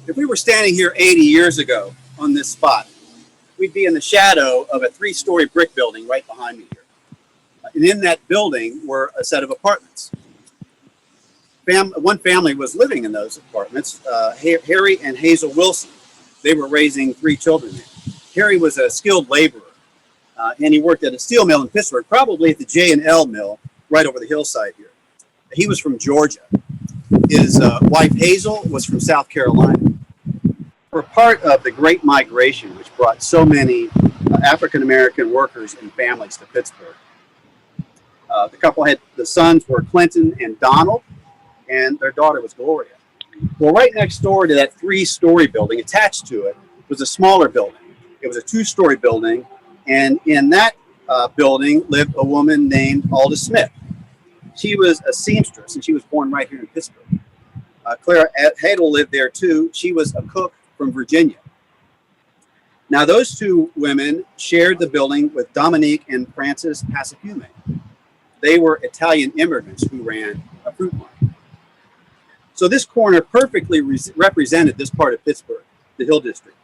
If we were standing here 80 years ago on this spot, we'd be in the shadow of a 3-story brick building right behind me here. And in that building were a set of apartments. One family was living in those apartments, Harry and Hazel Wilson. They were raising 3 children there. Harry was a skilled laborer, and he worked at a steel mill in Pittsburgh, probably at the J&L mill right over the hillside here. He was from Georgia. His wife Hazel was from South Carolina. We're part of the Great Migration, which brought so many African-American workers and families to Pittsburgh. The couple had, the sons were Clinton and Donald, and their daughter was Gloria. Well, right next door to that 3-story building, attached to it, was a smaller building. It was a 2-story building, and in that building lived a woman named Alda Smith. She was a seamstress, and she was born right here in Pittsburgh. Clara Hadel lived there too. She was a cook from Virginia. Now, those 2 women shared the building with Dominique and Frances Passacume. They were Italian immigrants who ran a fruit market. So this corner perfectly represented this part of Pittsburgh, the Hill District.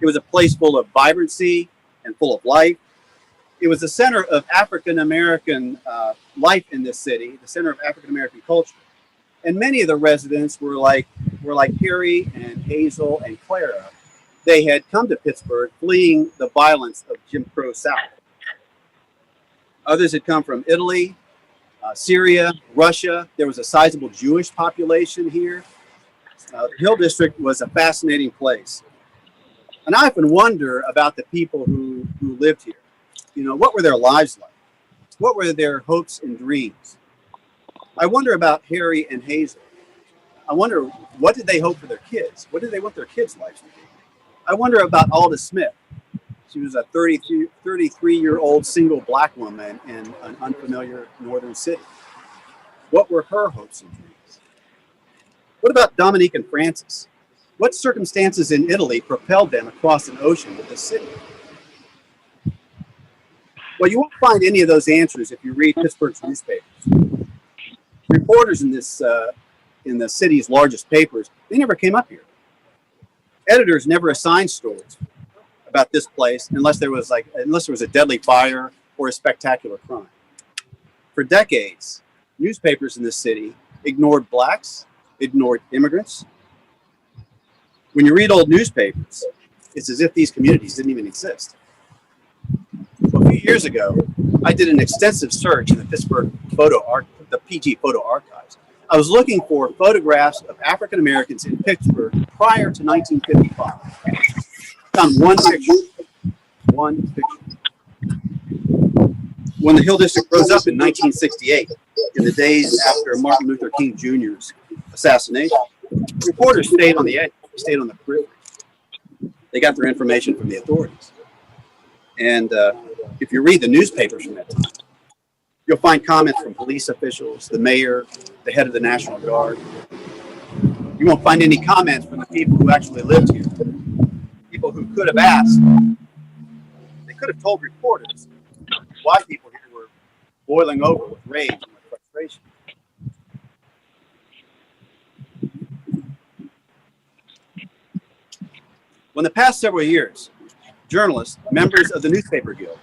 It was a place full of vibrancy and full of life. It was the center of African-American life in this city, the center of African-American culture. And many of the residents were like Harry and Hazel and Clara. They had come to Pittsburgh fleeing the violence of Jim Crow South. Others had come from Italy, Syria, Russia. There was a sizable Jewish population here. The Hill District was a fascinating place. And I often wonder about the people who lived here. You know, what were their lives like? What were their hopes and dreams? I wonder about Harry and Hazel. I wonder, what did they hope for their kids? What did they want their kids' lives to be? I wonder about Alda Smith. She was a 33-year-old single black woman in an unfamiliar northern city. What were her hopes and dreams? What about Dominique and Frances? What circumstances in Italy propelled them across an ocean to this city? Well, you won't find any of those answers if you read Pittsburgh's newspapers. Reporters in the city's largest papers, they never came up here. Editors never assigned stories about this place unless there was a deadly fire or a spectacular crime. For decades, newspapers in this city ignored blacks, ignored immigrants. When you read old newspapers, it's as if these communities didn't even exist. A few years ago, I did an extensive search in the Pittsburgh the PG photo archives. I was looking for photographs of African Americans in Pittsburgh prior to 1955. I found one picture. When the Hill District rose up in 1968, in the days after Martin Luther King Jr.'s assassination, reporters stayed on the edge, stayed on the periphery. They got their information from the authorities. And if you read the newspapers from that time, you'll find comments from police officials, the mayor, the head of the National Guard. You won't find any comments from the people who actually lived here. People who could have asked. They could have told reporters why people here were boiling over with rage and with frustration. Well, in the past several years, journalists, members of the Newspaper Guild,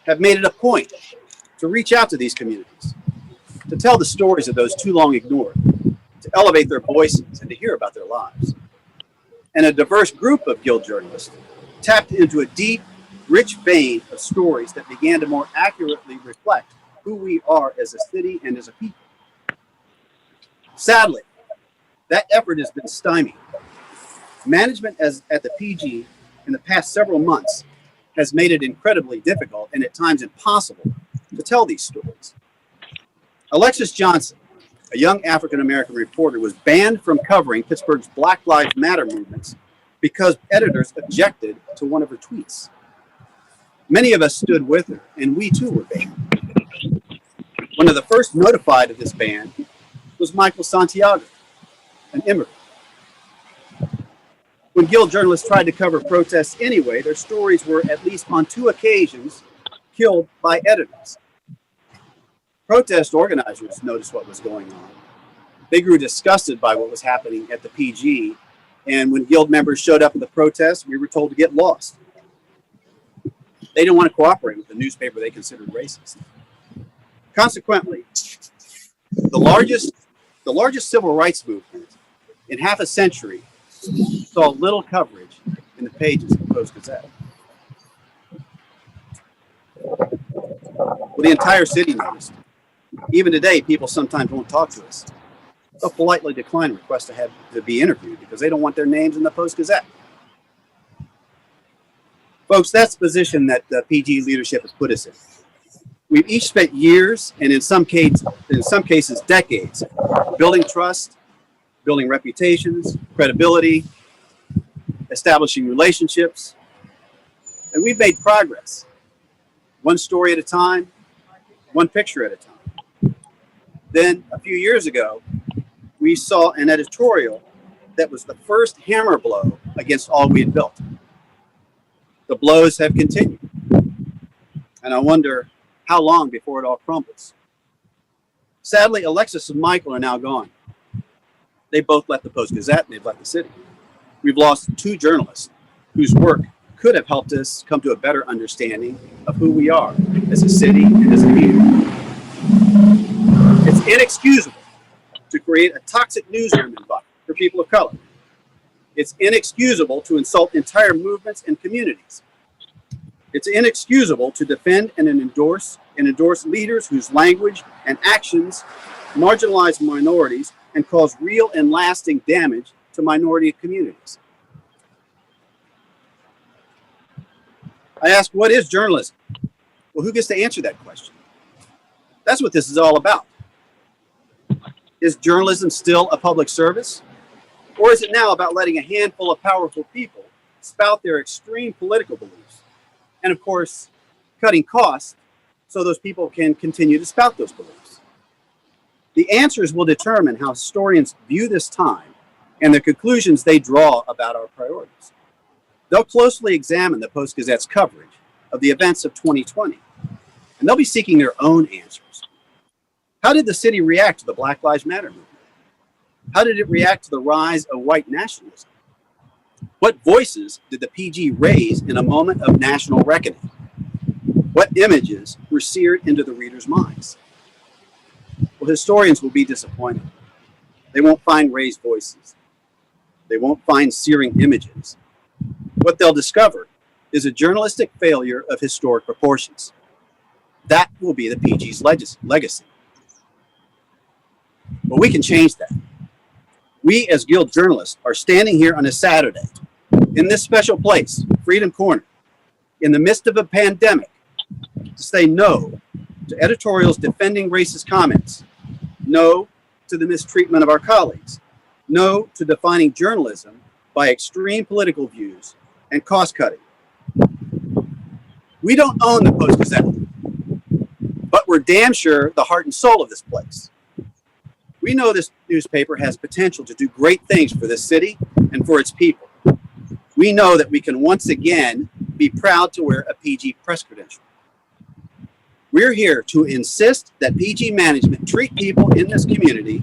have made it a point to reach out to these communities, to tell the stories of those too long ignored, to elevate their voices and to hear about their lives. And a diverse group of Guild journalists tapped into a deep, rich vein of stories that began to more accurately reflect who we are as a city and as a people. Sadly, that effort has been stymied. Management at the PG in the past several months has made it incredibly difficult and at times impossible to tell these stories. Alexis Johnson, a young African-American reporter, was banned from covering Pittsburgh's Black Lives Matter movements because editors objected to one of her tweets. Many of us stood with her, and we too were banned. One of the first notified of this ban was Michael Santiago, an immigrant. When Guild journalists tried to cover protests anyway, their stories were, at least on 2 occasions, killed by editors. Protest organizers noticed what was going on. They grew disgusted by what was happening at the PG And when guild members showed up at the protest, we were told to get lost. They didn't want to cooperate with the newspaper they considered racist. Consequently, the largest civil rights movement in half a century saw little coverage in the pages of the Post-Gazette. Well, the entire city noticed. Even today, people sometimes won't talk to us. They'll politely decline requests to be interviewed because they don't want their names in the Post-Gazette. Folks, that's the position that the PG leadership has put us in. We've each spent years, and in some cases decades, building trust, building reputations, credibility, establishing relationships, and we've made progress. One story at a time, one picture at a time. Then, a few years ago, we saw an editorial that was the first hammer blow against all we had built. The blows have continued. And I wonder how long before it all crumbles. Sadly, Alexis and Michael are now gone. They both left the Post-Gazette and they've left the city. We've lost two journalists whose work could have helped us come to a better understanding of who we are as a city and as a community. It's inexcusable to create a toxic newsroom environment for people of color. It's inexcusable to insult entire movements and communities. It's inexcusable to defend and endorse leaders whose language and actions marginalize minorities and cause real and lasting damage to minority communities. I ask, what is journalism? Well, who gets to answer that question? That's what this is all about. Is journalism still a public service? Or is it now about letting a handful of powerful people spout their extreme political beliefs? And of course, cutting costs so those people can continue to spout those beliefs. The answers will determine how historians view this time and the conclusions they draw about our priorities. They'll closely examine the Post-Gazette's coverage of the events of 2020, and they'll be seeking their own answers. How did the city react to the Black Lives Matter movement? How did it react to the rise of white nationalism? What voices did the PG raise in a moment of national reckoning? What images were seared into the readers' minds? Well, historians will be disappointed. They won't find raised voices. They won't find searing images. What they'll discover is a journalistic failure of historic proportions. That will be the PG's legacy. But we can change that. We as Guild journalists are standing here on a Saturday in this special place, Freedom Corner, in the midst of a pandemic, to say no to editorials defending racist comments, no to the mistreatment of our colleagues, no to defining journalism by extreme political views and cost cutting. We don't own the Post-Gazette, but we're damn sure the heart and soul of this place. We know this newspaper has potential to do great things for this city and for its people. We know that we can once again be proud to wear a PG press credential. We're here to insist that PG management treat people in this community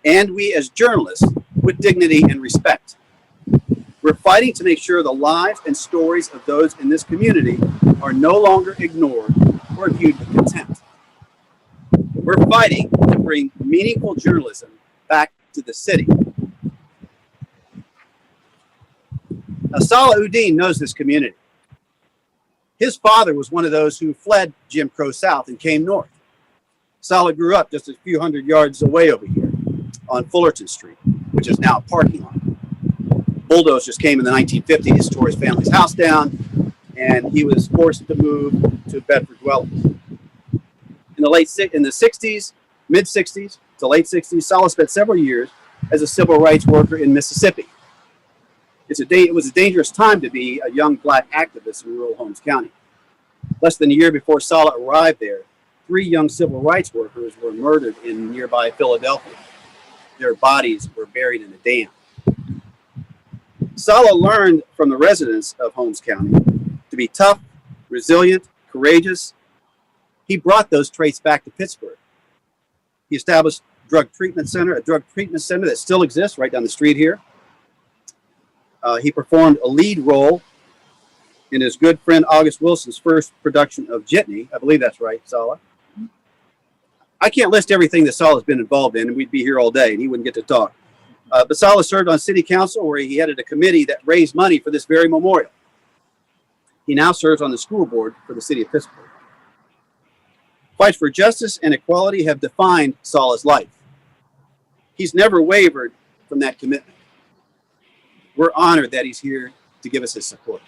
and we as journalists with dignity and respect. We're fighting to make sure the lives and stories of those in this community are no longer ignored or viewed with contempt. We're fighting to bring meaningful journalism back to the city. Now, Sala Udin knows this community. His father was one of those who fled Jim Crow South and came north. Sala grew up just a few hundred yards away over here on Fullerton Street, which is now a parking lot. Bulldoze just came in the 1950s, tore his family's house down, and he was forced to move to Bedford dwellings. In the mid 60s to late 60s, Sala spent several years as a civil rights worker in Mississippi. It was a dangerous time to be a young black activist in rural Holmes County. Less than a year before Sala arrived there, 3 young civil rights workers were murdered in nearby Philadelphia. Their bodies were buried in a dam. Sala learned from the residents of Holmes County to be tough, resilient, courageous. He brought those traits back to Pittsburgh. He established a drug treatment center that still exists right down the street here. He performed a lead role in his good friend August Wilson's first production of Jitney. I believe that's right, Sala. I can't list everything that Sala's been involved in, and we'd be here all day, and he wouldn't get to talk. But Sala served on city council, where he headed a committee that raised money for this very memorial. He now serves on the school board for the city of Pittsburgh. Fights for justice and equality have defined Sala's life. He's never wavered from that commitment. We're honored that he's here to give us his support.